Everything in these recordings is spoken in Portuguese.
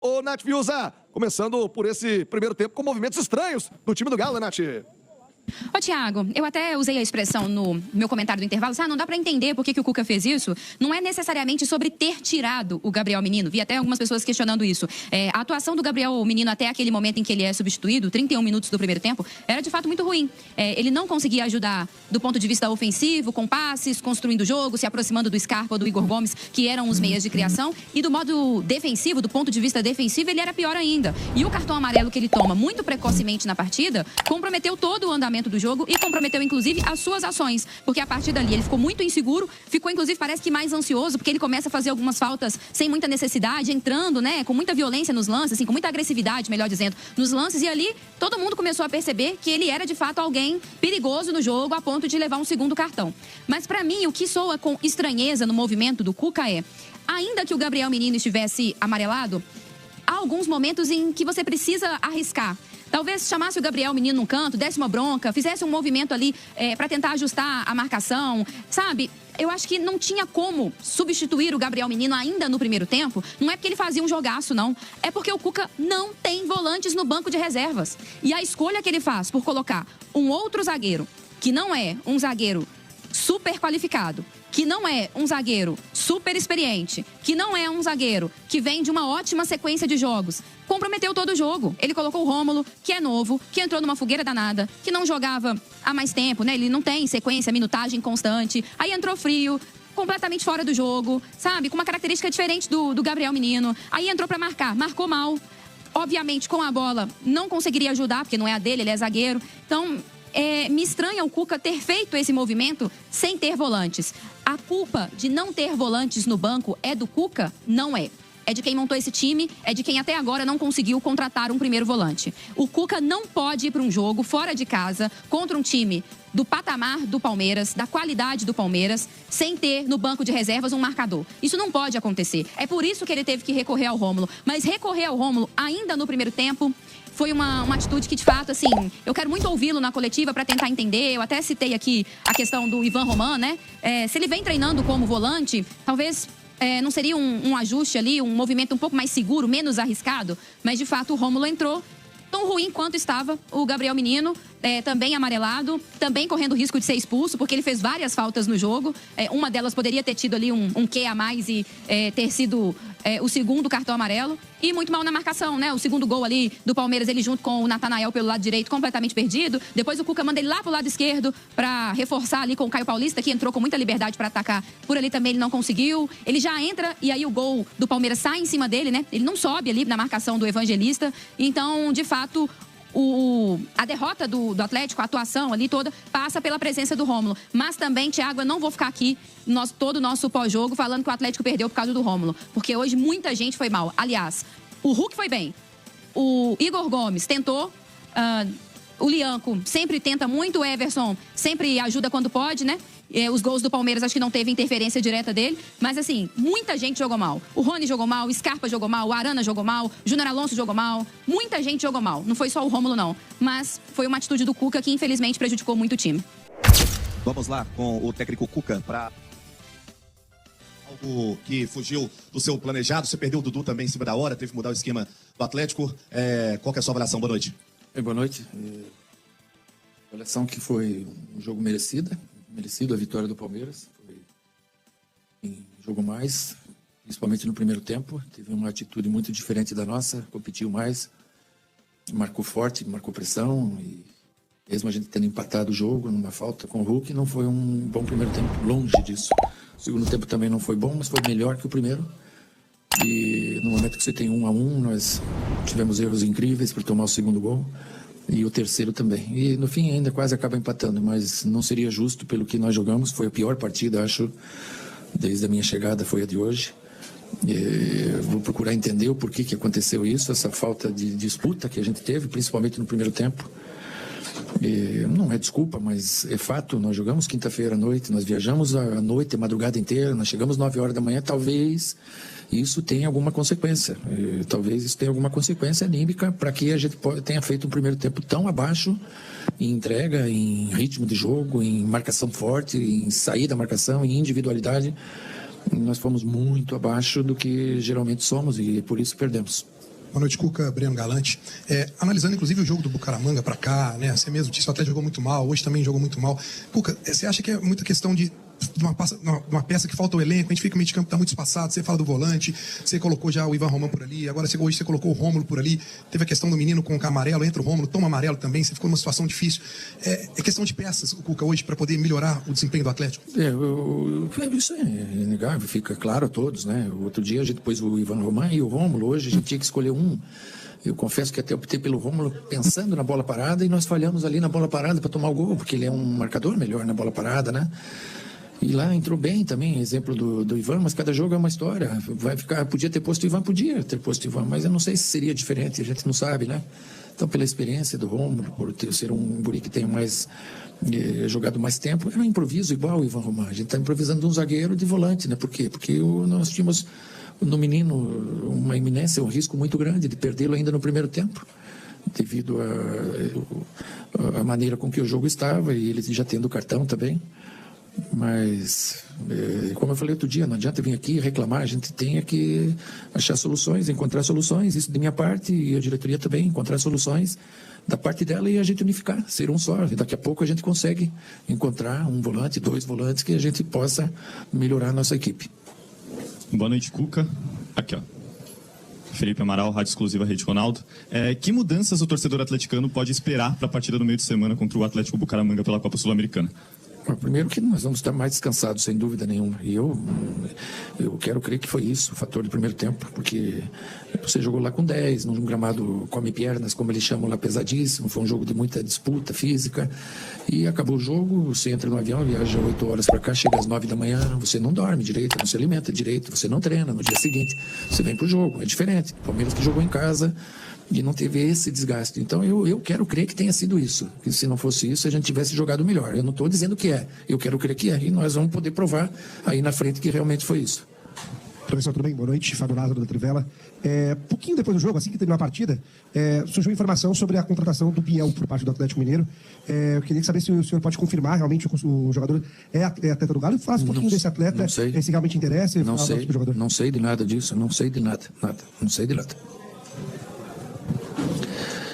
Ô, Nath Fiuza, começando por esse primeiro tempo com movimentos estranhos do time do Galo, Nath. Ô, Thiago, eu até usei a expressão no meu comentário do intervalo, não dá pra entender por que o Cuca fez isso. Não é necessariamente sobre ter tirado o Gabriel Menino. Vi até algumas pessoas questionando isso. A atuação do Gabriel Menino até aquele momento em que ele é substituído, 31 minutos do primeiro tempo, era de fato muito ruim. Ele não conseguia ajudar do ponto de vista ofensivo, com passes, construindo o jogo, se aproximando do Scarpa, do Igor Gomes, que eram os meias de criação. E do modo defensivo, do ponto de vista defensivo, ele era pior ainda. E o cartão amarelo que ele toma muito precocemente na partida comprometeu todo o andamento do jogo e comprometeu, inclusive, as suas ações. Porque a partir dali ele ficou muito inseguro, ficou, inclusive, parece que mais ansioso, porque ele começa a fazer algumas faltas sem muita necessidade, entrando, né, com muita violência nos lances, assim, com muita agressividade, melhor dizendo, nos lances. E ali todo mundo começou a perceber que ele era, de fato, alguém perigoso no jogo, a ponto de levar um segundo cartão. Mas, pra mim, o que soa com estranheza no movimento do Cuca ainda que o Gabriel Menino estivesse amarelado, há alguns momentos em que você precisa arriscar. Talvez chamasse o Gabriel Menino num canto, desse uma bronca, fizesse um movimento ali para tentar ajustar a marcação, sabe? Eu acho que não tinha como substituir o Gabriel Menino ainda no primeiro tempo. Não é porque ele fazia um jogaço, não. É porque o Cuca não tem volantes no banco de reservas. E a escolha que ele faz por colocar um outro zagueiro, que não é um zagueiro super qualificado, que não é um zagueiro super experiente, que não é um zagueiro que vem de uma ótima sequência de jogos, comprometeu todo o jogo. Ele colocou o Rômulo, que é novo, que entrou numa fogueira danada, que não jogava há mais tempo, né? Ele não tem sequência, minutagem constante. Aí entrou frio, completamente fora do jogo, sabe? Com uma característica diferente do Gabriel Menino. Aí entrou pra marcar, marcou mal. Obviamente, com a bola, não conseguiria ajudar, porque não é a dele, ele é zagueiro. Então, me estranha o Cuca ter feito esse movimento sem ter volantes. A culpa de não ter volantes no banco é do Cuca? Não é. É de quem montou esse time, é de quem até agora não conseguiu contratar um primeiro volante. O Cuca não pode ir para um jogo fora de casa contra um time do patamar do Palmeiras, da qualidade do Palmeiras, sem ter no banco de reservas um marcador. Isso não pode acontecer. É por isso que ele teve que recorrer ao Rômulo. Mas recorrer ao Rômulo ainda no primeiro tempo foi uma atitude que, de fato, assim, eu quero muito ouvi-lo na coletiva para tentar entender. Eu até citei aqui a questão do Ivan Roman, né? Se ele vem treinando como volante, talvez não seria um ajuste ali, um movimento um pouco mais seguro, menos arriscado. Mas, de fato, o Rômulo entrou tão ruim quanto estava o Gabriel Menino, também amarelado, também correndo risco de ser expulso, porque ele fez várias faltas no jogo. Uma delas poderia ter tido ali um quê a mais e ter sido o segundo cartão amarelo. E muito mal na marcação, né? O segundo gol ali do Palmeiras, ele junto com o Natanael pelo lado direito, completamente perdido. Depois o Cuca manda ele lá pro lado esquerdo para reforçar ali com o Caio Paulista, que entrou com muita liberdade para atacar. Por ali também ele não conseguiu. Ele já entra e aí o gol do Palmeiras sai em cima dele, né? Ele não sobe ali na marcação do Evangelista. Então, de fato, a derrota do Atlético, a atuação ali toda, passa pela presença do Rômulo. Mas também, Thiago, eu não vou ficar aqui todo o nosso pós-jogo falando que o Atlético perdeu por causa do Rômulo. Porque hoje muita gente foi mal. Aliás, o Hulk foi bem. O Igor Gomes tentou. O Lianco sempre tenta muito. O Everson sempre ajuda quando pode, né? Os gols do Palmeiras acho que não teve interferência direta dele. Mas assim, muita gente jogou mal. O Rony jogou mal, o Scarpa jogou mal, o Arana jogou mal, o Júnior Alonso jogou mal. Muita gente jogou mal. Não foi só o Rômulo, não. Mas foi uma atitude do Cuca que infelizmente prejudicou muito o time. Vamos lá com o técnico Cuca para algo que fugiu do seu planejado. Você perdeu o Dudu também em cima da hora, teve que mudar o esquema do Atlético. Qual que é a sua avaliação? Boa noite. Boa noite. Avaliação que foi um jogo merecido a vitória do Palmeiras. Jogou mais, principalmente no primeiro tempo. Teve uma atitude muito diferente da nossa, competiu mais, marcou forte, marcou pressão. E mesmo a gente tendo empatado o jogo numa falta com o Hulk, não foi um bom primeiro tempo, longe disso. O segundo tempo também não foi bom, mas foi melhor que o primeiro. E no momento que você tem 1-1, nós tivemos erros incríveis para tomar o segundo gol. E o terceiro também. E no fim ainda quase acaba empatando, mas não seria justo pelo que nós jogamos. Foi a pior partida, acho, desde a minha chegada, foi a de hoje. Vou procurar entender o porquê que aconteceu isso, essa falta de disputa que a gente teve, principalmente no primeiro tempo. Não é desculpa, mas é fato. Nós jogamos quinta-feira à noite, nós viajamos à noite, a madrugada inteira, nós chegamos 9 horas da manhã, talvez isso tenha alguma consequência. Talvez isso tenha alguma consequência anímica para que a gente tenha feito um primeiro tempo tão abaixo em entrega, em ritmo de jogo, em marcação forte, em saída da marcação, em individualidade. Nós fomos muito abaixo do que geralmente somos e por isso perdemos. Boa noite, Cuca. Breno Galante. Analisando, inclusive, o jogo do Bucaramanga para cá, né? Você mesmo disse que o Atlético jogou muito mal, hoje também jogou muito mal. Cuca, você acha que é muita questão de uma peça que falta o elenco? A gente fica que o meio de campo está muito espaçado. Você fala do volante, você colocou já o Ivan Román por ali, agora hoje você colocou o Rômulo por ali. Teve a questão do menino com o amarelo, entra o Rômulo, toma amarelo também. Você ficou numa situação difícil. É questão de peças, o Cuca, hoje, para poder melhorar o desempenho do Atlético? Isso é inegável, fica claro a todos, né? O outro dia a gente pôs o Ivan Román e o Rômulo, hoje a gente tinha que escolher um. Eu confesso que até optei pelo Rômulo pensando na bola parada e nós falhamos ali na bola parada para tomar o gol, porque ele é um marcador melhor na bola parada, né? E lá entrou bem também, exemplo do Ivan, mas cada jogo é uma história. Podia ter posto o Ivan, mas eu não sei se seria diferente, a gente não sabe, né? Então, pela experiência do Rômulo, por ser um guri que tem mais jogado mais tempo, era um improviso igual o Ivan Román. A gente está improvisando um zagueiro de volante, né? Por quê? Porque nós tínhamos no menino uma iminência, um risco muito grande de perdê-lo ainda no primeiro tempo, devido à maneira com que o jogo estava, e ele já tendo cartão também. Mas, como eu falei outro dia, não adianta vir aqui reclamar, a gente tem que achar soluções, encontrar soluções, isso de minha parte, e a diretoria também, encontrar soluções da parte dela e a gente unificar, ser um só. E daqui a pouco a gente consegue encontrar um volante, 2 volantes, que a gente possa melhorar a nossa equipe. Boa noite, Cuca. Aqui, ó. Felipe Amaral, Rádio Exclusiva Rede Ronaldo. Que mudanças o torcedor atleticano pode esperar para a partida no meio de semana contra o Atlético Bucaramanga pela Copa Sul-Americana? Primeiro que nós vamos estar mais descansados, sem dúvida nenhuma. E eu quero crer que foi isso, o fator do primeiro tempo, porque você jogou lá com 10, num gramado come-pernas, como eles chamam lá, pesadíssimo. Foi um jogo de muita disputa física. E acabou o jogo, você entra no avião, viaja 8 horas para cá, chega às 9 da manhã, você não dorme direito, não se alimenta direito, você não treina. No dia seguinte, você vem pro jogo, é diferente. O Palmeiras que jogou em casa e não teve esse desgaste. Então eu quero crer que tenha sido isso, que se não fosse isso a gente tivesse jogado melhor. Eu não estou dizendo que é, eu quero crer que é, e nós vamos poder provar aí na frente que realmente foi isso. Professor, tudo bem? Boa noite, Fábio Lázaro da Trivela. Pouquinho depois do jogo, assim que terminou a partida, surgiu informação sobre a contratação do Biel por parte do Atlético Mineiro. Eu queria saber se o senhor pode confirmar realmente o jogador é atleta do Galo, e falasse um pouquinho desse atleta, se realmente interessa. Não sei, não sei de nada disso, não sei de nada, não sei de nada.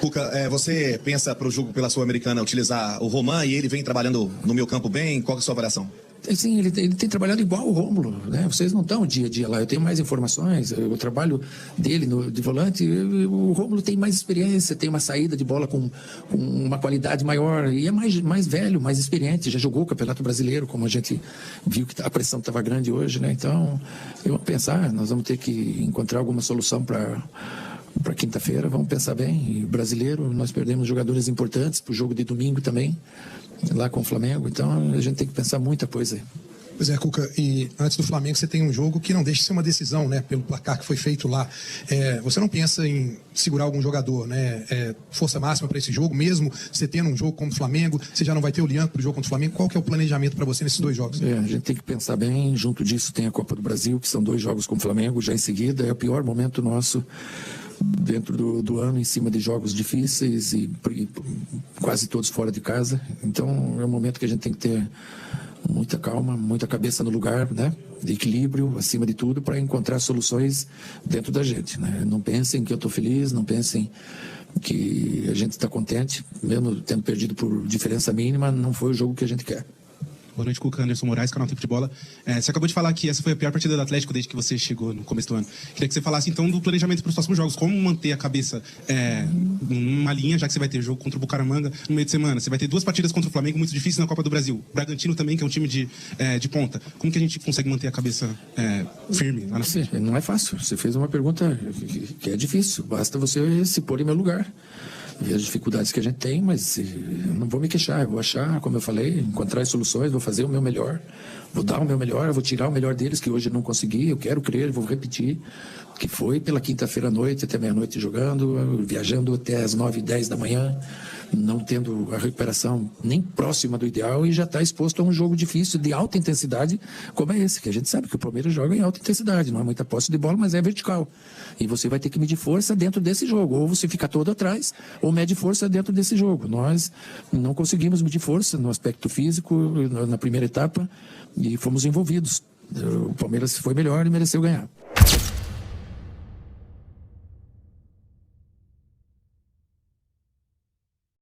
Cuca, você pensa para o jogo pela Sul-Americana utilizar o Román e ele vem trabalhando no meio campo bem? Qual é a sua avaliação? Sim, ele tem trabalhado igual o Rômulo, né? Vocês não estão dia a dia lá, eu tenho mais informações, o trabalho dele de volante, o Rômulo tem mais experiência, tem uma saída de bola com uma qualidade maior, e é mais velho, mais experiente, já jogou o Campeonato Brasileiro, como a gente viu que a pressão estava grande hoje, né? Então, eu vou pensar, nós vamos ter que encontrar alguma solução para quinta-feira, vamos pensar bem. E brasileiro, nós perdemos jogadores importantes para o jogo de domingo também, lá com o Flamengo, então a gente tem que pensar muita coisa aí. Pois é, Cuca, e antes do Flamengo você tem um jogo que não deixa de ser uma decisão, né, pelo placar que foi feito lá. Você não pensa em segurar algum jogador, né, força máxima para esse jogo, mesmo você tendo um jogo contra o Flamengo, você já não vai ter o Lian para o jogo contra o Flamengo, qual que é o planejamento para você nesses 2 jogos? A gente tem que pensar bem, junto disso tem a Copa do Brasil, que são 2 jogos com o Flamengo, já em seguida é o pior momento nosso dentro do ano, em cima de jogos difíceis e quase todos fora de casa. Então é um momento que a gente tem que ter muita calma, muita cabeça no lugar, né? De equilíbrio, acima de tudo, para encontrar soluções dentro da gente, né? Não pensem que eu estou feliz, não pensem que a gente está contente, mesmo tendo perdido por diferença mínima, não foi o jogo que a gente quer. Boa noite, Cuca. Anderson Moraes, canal Tempo de Bola. Você acabou de falar que essa foi a pior partida do Atlético desde que você chegou no começo do ano. Queria que você falasse, então, do planejamento para os próximos jogos. Como manter a cabeça numa linha, já que você vai ter jogo contra o Bucaramanga no meio de semana. Você vai ter 2 partidas contra o Flamengo muito difíceis na Copa do Brasil. O Bragantino também, que é um time de ponta. Como que a gente consegue manter a cabeça firme lá na frente? Não é fácil. Você fez uma pergunta que é difícil. Basta você se pôr em meu lugar. Ver as dificuldades que a gente tem, mas eu não vou me queixar, eu vou achar, como eu falei, encontrar as soluções, vou fazer o meu melhor, vou dar o meu melhor, vou tirar o melhor deles, que hoje eu não consegui, eu quero crer, vou repetir, que foi pela quinta-feira à noite, até meia-noite jogando, viajando até as 9, 10 da manhã, não tendo a recuperação nem próxima do ideal e já está exposto a um jogo difícil, de alta intensidade, como é esse, que a gente sabe que o Palmeiras joga em alta intensidade, não é muita posse de bola, mas é vertical. E você vai ter que medir força dentro desse jogo, ou você fica todo atrás, ou mede força dentro desse jogo. Nós não conseguimos medir força no aspecto físico na primeira etapa e fomos envolvidos. O Palmeiras foi melhor e mereceu ganhar.